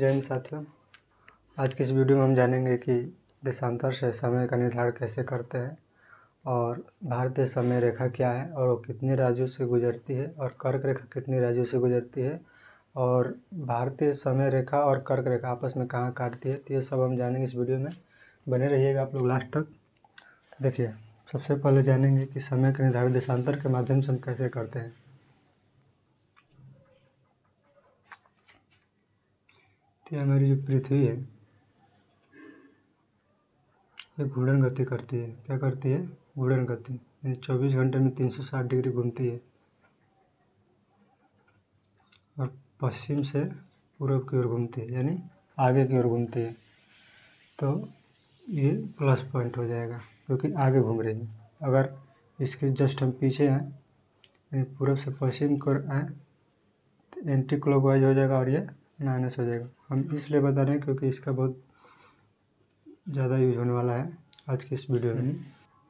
जय हिंद साथियों। आज की इस वीडियो में हम जानेंगे कि देशांतर से समय का निर्धारण कैसे करते हैं और भारतीय समय रेखा क्या है और वो कितने राज्यों से गुजरती है और कर्क रेखा कितने राज्यों से गुजरती है और भारतीय समय रेखा और कर्क रेखा आपस में कहाँ काटती है। तो ये सब हम जानेंगे इस वीडियो में, बने रहिएगा आप लोग लास्ट तक। देखिए, सबसे पहले जानेंगे कि समय का निर्धारण देशांतर के माध्यम से हम कैसे करते हैं। तो हमारी जो पृथ्वी है ये घूर्णन गति करती है। क्या करती है? घूर्णन गति, यानी 24 घंटे में 360 डिग्री घूमती है और पश्चिम से पूर्व की ओर घूमती है, यानी आगे की ओर घूमती है। तो ये प्लस पॉइंट हो जाएगा क्योंकि आगे घूम रही है। अगर इसके जस्ट हम पीछे हैं, यानी पूर्व से पश्चिम की ओर आए तो एंटी क्लॉकवाइज हो जाएगा और ये माइनस हो जाएगा। हम इसलिए बता रहे हैं क्योंकि इसका बहुत ज़्यादा यूज होने वाला है आज की इस वीडियो में।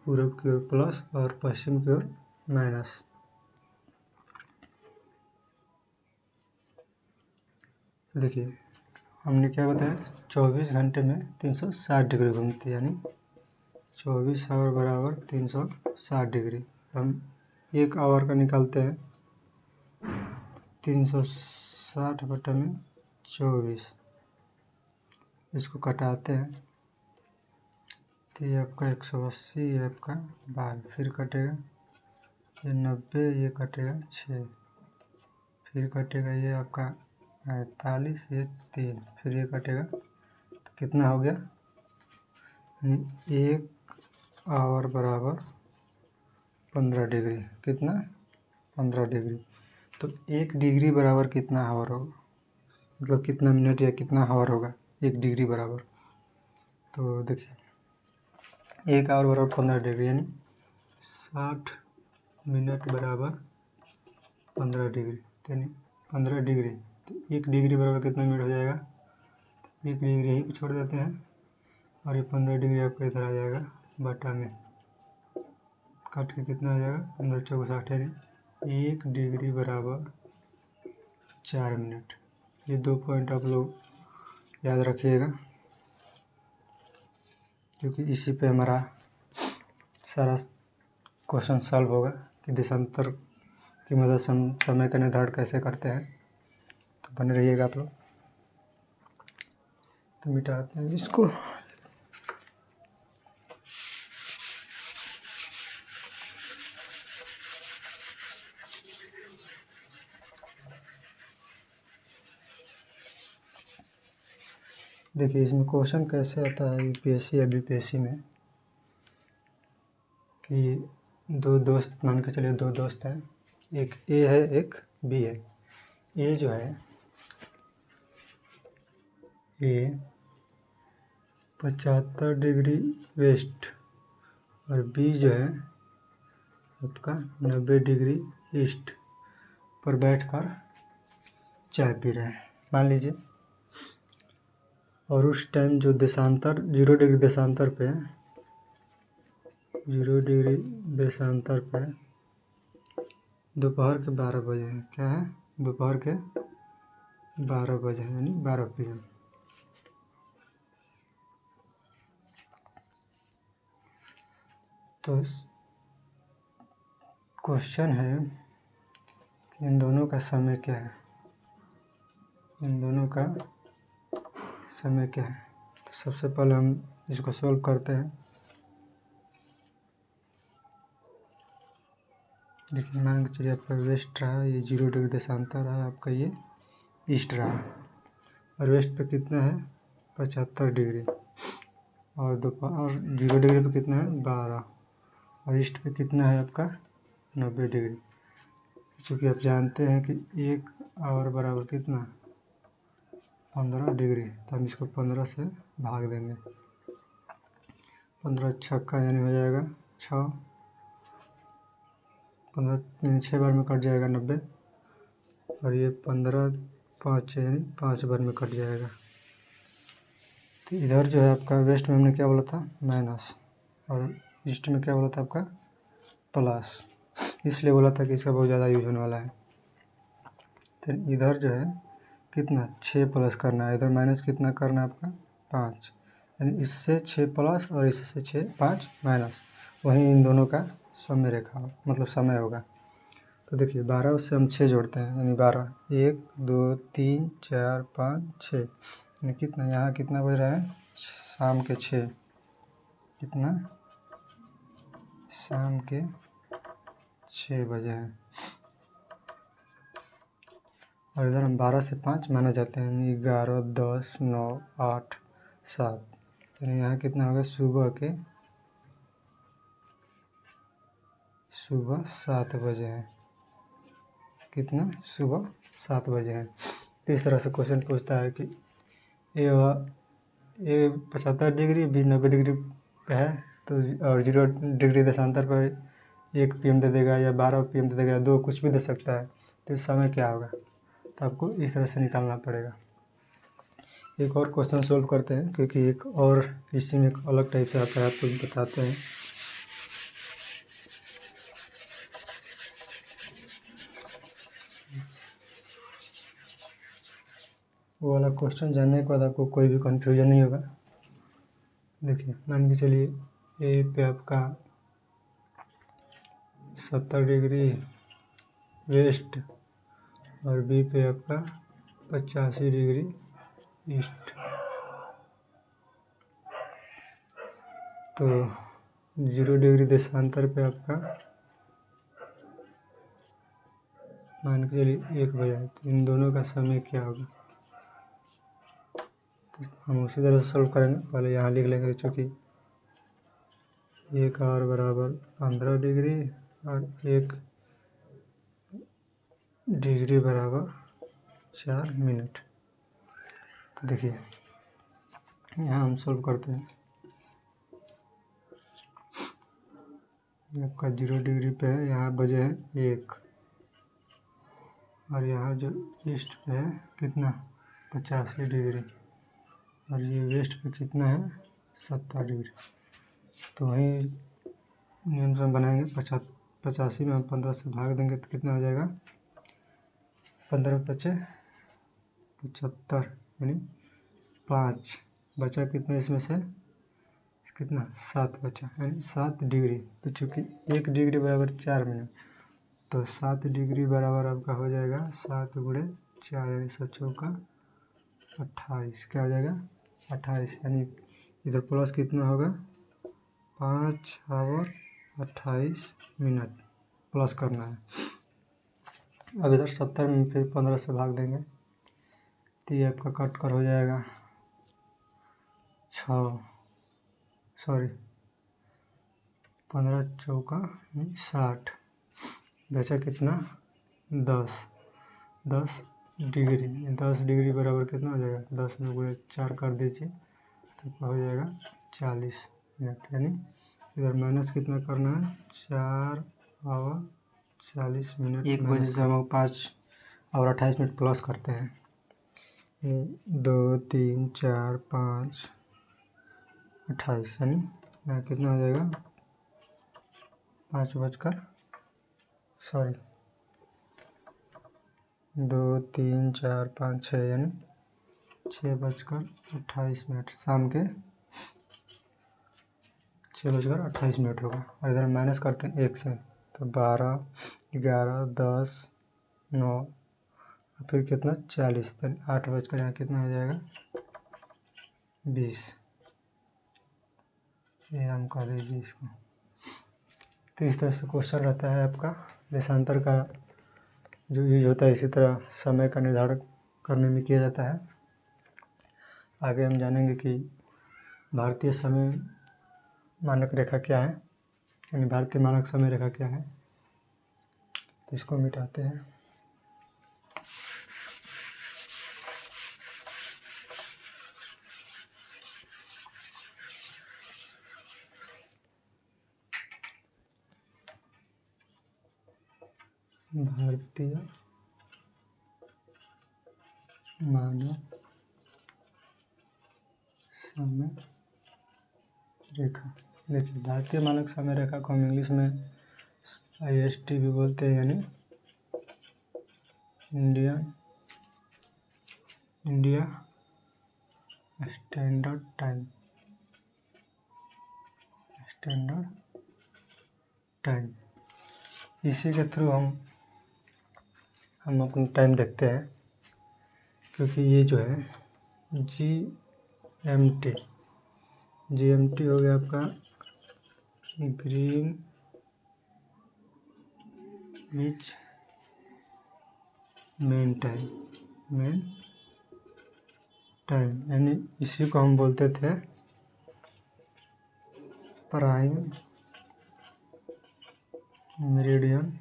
पूर्व की ओर प्लस और पश्चिम की ओर माइनस। देखिए, हमने क्या बताया, 24 घंटे में 360 डिग्री घूमती है, यानी 24 आवर बराबर 360 डिग्री। हम एक आवर का निकालते हैं, 360 बटे में 24, इसको कटाते हैं तो ये आपका 180, ये आपका 12, फिर कटेगा ये 90, ये कटेगा 6, फिर कटेगा ये आपका 48, ये 3, फिर ये कटेगा तो कितना हो गया, एक आवर बराबर 15 डिग्री। कितना? 15 डिग्री। तो 1 डिग्री बराबर कितना आवर होगा, मतलब कितना मिनट या कितना आवर होगा 1 डिग्री बराबर। तो देखिए, 1 आवर बराबर 15 डिग्री, यानी 60 मिनट बराबर 15 डिग्री, यानी 15 डिग्री। तो 1 डिग्री बराबर कितना मिनट हो जाएगा, 1 डिग्री यहीं पर छोड़ देते हैं और ये 15 डिग्री आपका इधर आ जाएगा बटा में, काट के कितना आ जाएगा, 15 चौक 60, यानी 1 डिग्री बराबर 4 मिनट। ये 2 पॉइंट आप लोग याद रखिएगा क्योंकि इसी पे हमारा सारा क्वेश्चन सॉल्व होगा कि देशांतर की मदद से हम समय का निर्धारण कैसे करते हैं। तो बने रहिएगा आप लोग। तो मिटाते हैं इसको। देखिए, इसमें क्वेश्चन कैसे आता है यूपीएससी या बीपीएससी में कि दो दोस्त, मान के चलिए 2 दोस्त हैं, एक ए है एक बी है। ए जो है ये 75 डिग्री वेस्ट और बी जो है आपका 90 डिग्री ईस्ट पर बैठकर चाय पी रहे हैं, मान लीजिए। और उस टाइम जो देशांतर 0 डिग्री देशांतर पे है, 0 डिग्री देशांतर पे दोपहर के 12 बजे हैं। क्या है? दोपहर के 12 बजे, यानी 12 PM। तो क्वेश्चन है कि इन दोनों का समय क्या है, इन दोनों का समय क्या है। तो सबसे पहले हम इसको सॉल्व करते हैं। देखिए, मान के चलिए आपका वेस्ट रहा, ये 0 डिग्री देशांतर रहा, आपका ये ईस्ट रहा और वेस्ट पे कितना है 75 डिग्री और दोपहर 0 डिग्री पे कितना है 12 और ईस्ट पे कितना है आपका 90 डिग्री। चूँकि आप जानते हैं कि 1 आवर बराबर कितना 15 डिग्री, तो हम इसको 15 से भाग देंगे। 15 छक्का यानी हो जाएगा 6, 15 यानी 6 बार में कट जाएगा 90 और ये 15 5 यानी 5 बार में कट जाएगा। तो इधर जो है आपका वेस्ट में हमने क्या बोला था माइनस और ईस्ट में क्या बोला था आपका प्लस, इसलिए बोला था कि इसका बहुत ज़्यादा यूज होने वाला है। तो इधर जो है कितना 6 प्लस करना है, इधर माइनस कितना करना है आपका 5, यानी इससे 6 प्लस और इससे 6 5 माइनस, वहीं इन दोनों का समय रेखा मतलब समय होगा। तो देखिए 12 उससे हम 6 जोड़ते हैं यानी 12, 1 2 3 4 5 6, यानी कितना यहाँ कितना बज रहा है शाम के 6, कितना शाम के 6 बजे हैं। और इधर हम 12 से 5 माना जाते हैं यानी 11 10 9 8 7, यानी यहाँ कितना होगा सुबह 7 बजे हैं, कितना सुबह 7 बजे हैं। तो इस तरह से क्वेश्चन पूछता है कि ए 75 डिग्री बी 90 डिग्री पे है तो और 0 डिग्री देशांतर पर 1 PM दे देगा या 12 PM दे देगा या 2 कुछ भी दे सकता है, तो इस समय क्या होगा, तो आपको इस तरह से निकालना पड़ेगा। एक और क्वेश्चन सोल्व करते हैं क्योंकि एक और इसी में एक अलग टाइप से आता है, आपको बताते हैं। वो वाला क्वेश्चन जानने के बाद आपको कोई भी कन्फ्यूजन नहीं होगा। देखिए मान के चलिए ए पे आपका 70 डिग्री वेस्ट और बी पे आपका 85 डिग्री ईस्ट, तो 0 डिग्री देशांतर पे आपका मान के चलिए 1 बजे, तो इन दोनों का समय क्या होगा, तो हम उसी तरह से सॉल्व करेंगे। पहले यहाँ लिख लेंगे चूँकि 1 आवर बराबर 15 डिग्री और 1 डिग्री बराबर 4 मिनट। तो देखिए यहाँ हम सॉल्व करते हैं, आपका 0 डिग्री पे है, यहाँ बजे है 1 और यहाँ जो ईस्ट पे है कितना 85 डिग्री और ये वेस्ट पे कितना है 70 डिग्री। तो वहीं नियम से हम बनाएंगे 85 में हम 15 से भाग देंगे तो कितना हो जाएगा 15 पचे 75, यानी 5 बचा, कितना इसमें से कितना 7 बचा, यानी 7 डिग्री। तो चूँकि 1 डिग्री बराबर 4 मिनट, तो 7 डिग्री बराबर आपका हो जाएगा 7 गुणे 4 यानी 7 चौका 28, क्या हो जाएगा 28, यानी इधर प्लस कितना होगा 5 आवर 28 मिनट प्लस करना है। अब इधर 70 में फिर 15 से भाग देंगे तो ये आपका कट कर हो जाएगा 15 चौका 60, बचा कितना 10 डिग्री, 10 डिग्री बराबर कितना हो जाएगा 10 में गुणे 4 कर दीजिए तो हो जाएगा 40 मिनट, यानी इधर माइनस कितना करना है 4 आवर 40 मिनट। 1 बजे से हम 5 और 28 मिनट प्लस करते हैं, 2 3 4 5 28, यानी यहाँ कितना हो जाएगा 2 3 4 5 6, यानी 6:28 शाम के 6:28 होगा। और इधर माइनस करते हैं 1 से, तो 12 11 10 9 फिर कितना 40, तो 8 बजकर यहाँ कितना हो जाएगा 20, ये हम कर दीजिए इसको। तो इस तरह से क्वेश्चन रहता है आपका देशांतर का जो यूज होता है, इसी तरह समय का निर्धारण करने में किया जाता है। आगे हम जानेंगे कि भारतीय समय मानक रेखा क्या है, यानी भारतीय मानक समय रेखा क्या है। तो इसको मिटाते हैं। भारतीय मानक समय रेखा, देखिए भारतीय मानक समय रेखा को हम इंग्लिश में IST भी बोलते हैं, यानी Indian India standard time, standard time. इसी के थ्रू हम अपना टाइम देखते हैं, क्योंकि ये जो है GMT, GMT हो गया आपका ग्रीन विच मेन टाइम, मेन टाइम, यानी इसी को हम बोलते थे प्राइम मेरिडियन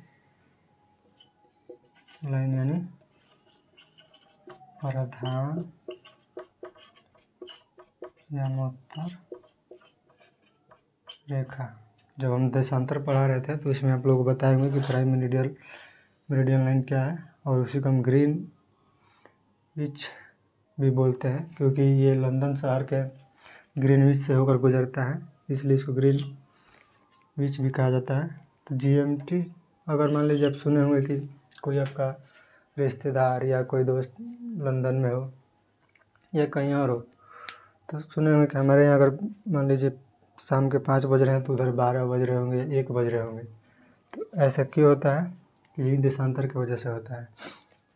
लाइन, यानी प्रधान यमोत्तर रेखा। जब हम देशांतर पढ़ा रहे थे तो इसमें आप लोगों को बताएंगे कि प्राइम मेरिडियन लाइन क्या है, और उसी को हम ग्रीन विच भी बोलते हैं, क्योंकि ये लंदन शहर के ग्रीनविच से होकर गुजरता है, इसलिए इसको ग्रीन विच भी कहा जाता है। तो GMT अगर मान लीजिए आप सुने होंगे कि कोई आपका रिश्तेदार या कोई दोस्त लंदन में हो या कहीं और हो, तो सुने होंगे कि हमारे यहाँ अगर मान लीजिए शाम के 5 बज रहे हैं तो उधर 12 बज रहे होंगे, 1 बज रहे होंगे। तो ऐसा क्यों होता है? यही देशांतर की वजह से होता है।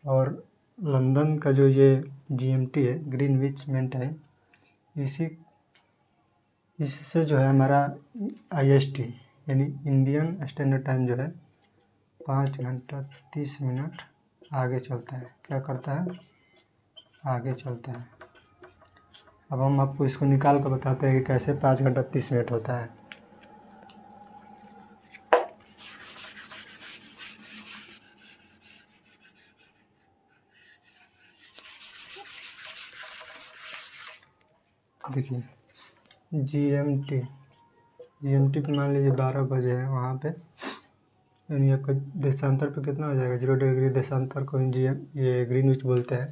और लंदन का जो ये GMT है, ग्रीनविच मीन टाइम, इससे जो है हमारा IST यानी इंडियन स्टैंडर्ड टाइम जो है 5 घंटा 30 मिनट आगे चलता है। क्या करता है? आगे चलता है। अब हम आपको इसको निकाल कर बताते हैं कि कैसे 5 घंटा 30 मिनट होता है। देखिए GMT पे मान लीजिए 12 बजे है वहाँ पे, यानी आपका देशांतर पे कितना हो जाएगा? 0 डिग्री देशांतर को ये ग्रीनविच बोलते हैं।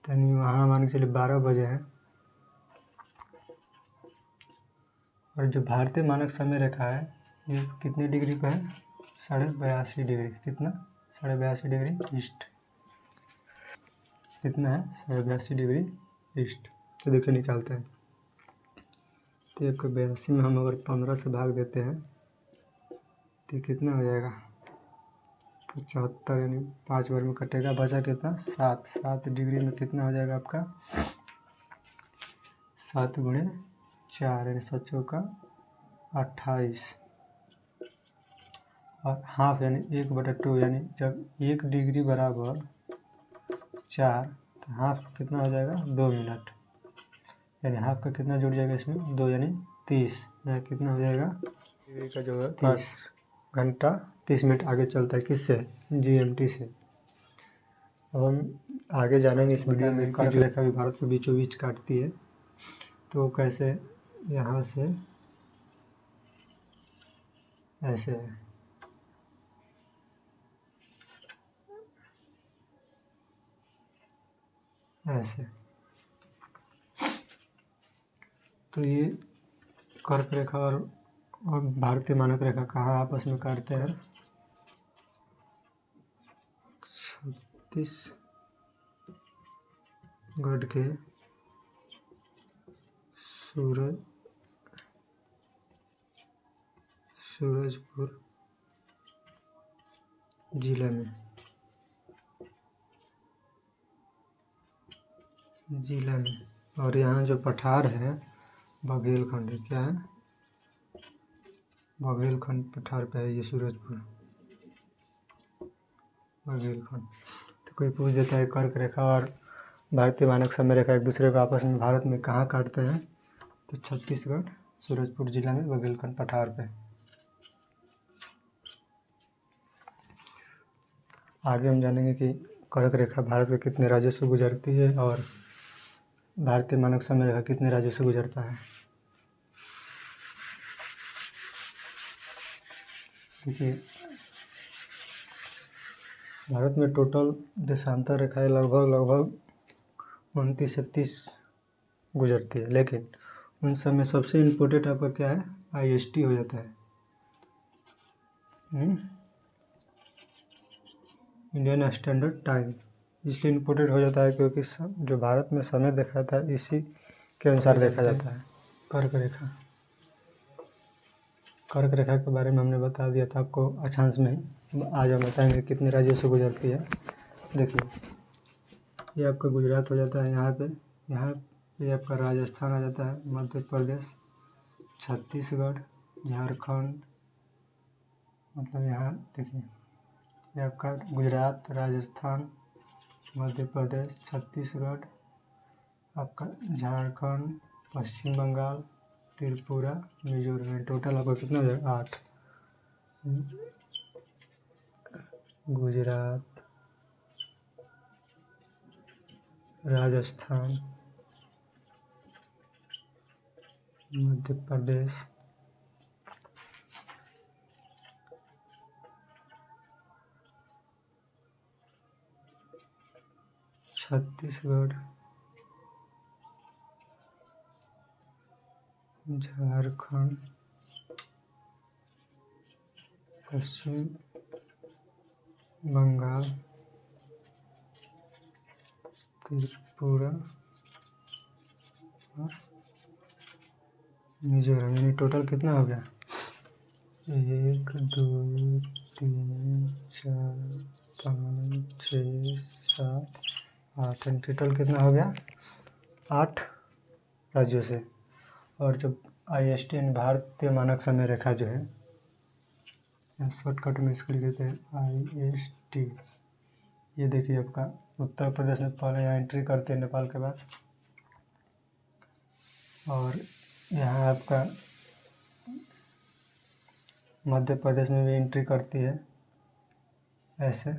तो यानी वहाँ मान के चलिए 12 बजे हैं, और जो भारतीय मानक समय रेखा है ये कितने डिग्री पे है? 82.5 डिग्री। कितना? 82.5 डिग्री ईस्ट। कितना है? 82.5 डिग्री ईस्ट। तो देखिए निकालते हैं। तो 182 में हम अगर 15 से भाग देते हैं तो कितना हो जाएगा? 75, यानी 5 बार में कटेगा, बचा कितना? 7 डिग्री में कितना हो जाएगा आपका? 7 गुणे 4 यानी 7 चौका 28, और हाफ यानी 1/2, यानी जब 1 डिग्री बराबर 4 तो हाफ कितना हो जाएगा? 2 मिनट, यानी हाफ का कितना जुड़ जाएगा इसमें? 2 यानी 30, या कितना हो जाएगा? डिग्री का जो है 5 घंटा 30 मिनट आगे चलता है। किससे? GMT से। अब हम आगे जानेंगे इस वीडियो में कर्क रेखा भी भारत को बीचों बीच काटती है, तो कैसे यहाँ से ऐसे है, ऐसे। तो ये कर्क रेखा और भारतीय मानक रेखा कहाँ आपस में काटते हैं? छत्तीसगढ़ के सूरजपुर जिले में, और यहाँ जो पठार है बघेलखंड, क्या है? बघेलखंड पठार पे है ये सूरजपुर, बघेलखंड। तो कोई पूछ देता है कर्क रेखा और भारतीय मानक समय रेखा एक दूसरे को आपस में भारत में कहाँ काटते हैं? तो छत्तीसगढ़ सूरजपुर जिला में बघेलखंड पठार पे। आगे हम जानेंगे कि कर्क रेखा भारत के कितने राज्यों से गुजरती है और भारतीय मानक समय रेखा कितने राज्यों से गुजरता है। देखिए भारत में टोटल देशांतर रेखाएं लगभग 29 से 30 गुजरती है, लेकिन उन सब में सबसे इम्पोर्टेंट आपका क्या है? IST हो जाता है, इंडियन स्टैंडर्ड टाइम। इसलिए इम्पोर्टेंट हो जाता है क्योंकि जो भारत में समय देखा था इसी के अनुसार देखा जाता है। कर्क रेखा, कर्क रेखा के बारे में हमने बता दिया था आपको अक्षांश में ही। आज हम बताएंगे कितने राज्यों से गुजरती है। देखिए, ये आपका गुजरात हो जाता है यहाँ पे, यहाँ ये आपका राजस्थान आ जाता है, मध्य प्रदेश, छत्तीसगढ़, झारखंड, मतलब यहाँ देखिए ये आपका गुजरात, राजस्थान, मध्य प्रदेश, छत्तीसगढ़, आपका झारखंड, पश्चिम बंगाल, त्रिपुरा, मिजोरम। टोटल आपका कितना हो जाएगा? 8। गुजरात, राजस्थान, मध्य प्रदेश, छत्तीसगढ़, झारखंड, पश्चिम बंगाल, त्रिपुरा और मिजोरम। यानी टोटल कितना हो गया? 1 2 3 4 5 6 7 8। टोटल कितना हो गया? 8 राज्यों से। और जो IST यानी भारतीय मानक समय रेखा जो है, शॉर्टकट में इसको लिख देते हैं IST। ये देखिए आपका उत्तर प्रदेश में पहले यहाँ एंट्री करते हैं नेपाल के बाद, और यहाँ आपका मध्य प्रदेश में भी एंट्री करती है ऐसे,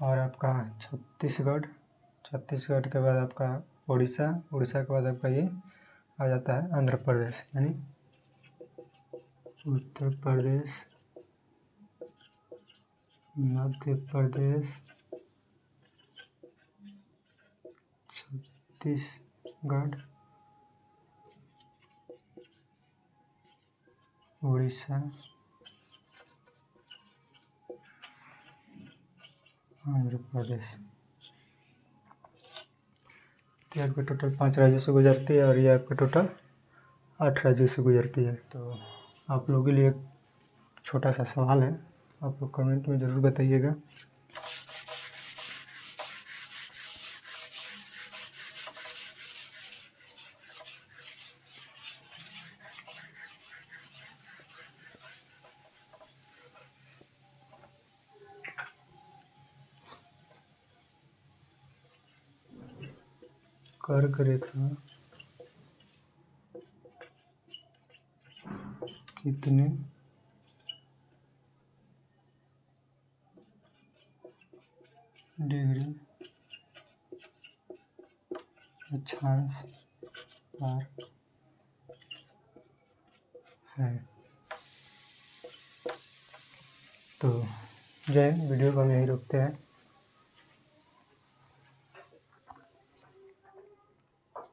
और आपका छत्तीसगढ़, छत्तीसगढ़ के बाद आपका उड़ीसा, उड़ीसा के बाद आपका ये आ जाता है आंध्र प्रदेश। यानी उत्तर प्रदेश, मध्य प्रदेश, छत्तीसगढ़, उड़ीसा, आंध्र प्रदेश। तो आपका टोटल 5 राज्यों से गुजरती है, और ये आपका टोटल 8 राज्यों से गुजरती है। तो आप लोगों के लिए एक छोटा सा सवाल है, आप लोग कमेंट में ज़रूर बताइएगा। कर्क रेखा कितने डिग्री अक्षांश पर है? तो जय हिंद। वीडियो को हम यहीं रोकते हैं।